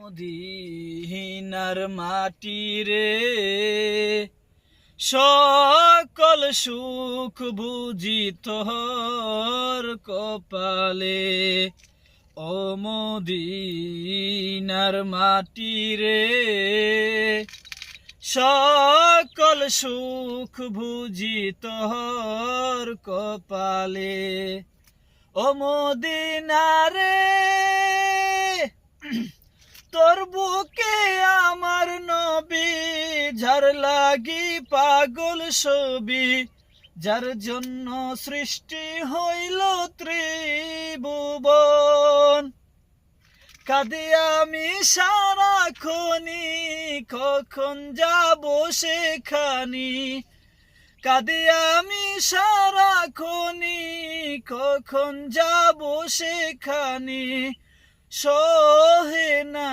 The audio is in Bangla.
মদিনার মাটি রে সকল সুখ বুঝি তোর কপালে। ও মদিনার মাটি রে সকল সুখ বুঝি তোর কপালে। ও মদিনা রে তোর বুকে আমার নবী, যার লাগি পাগল ছবি, যার জন্য সৃষ্টি হইল ত্রিভুবন। কাঁদে আমি সারাক্ষণি, কখন যাব সেখানি। কাঁদে আমি সারাক্ষণি, কখন যাব সেখানি। সহে না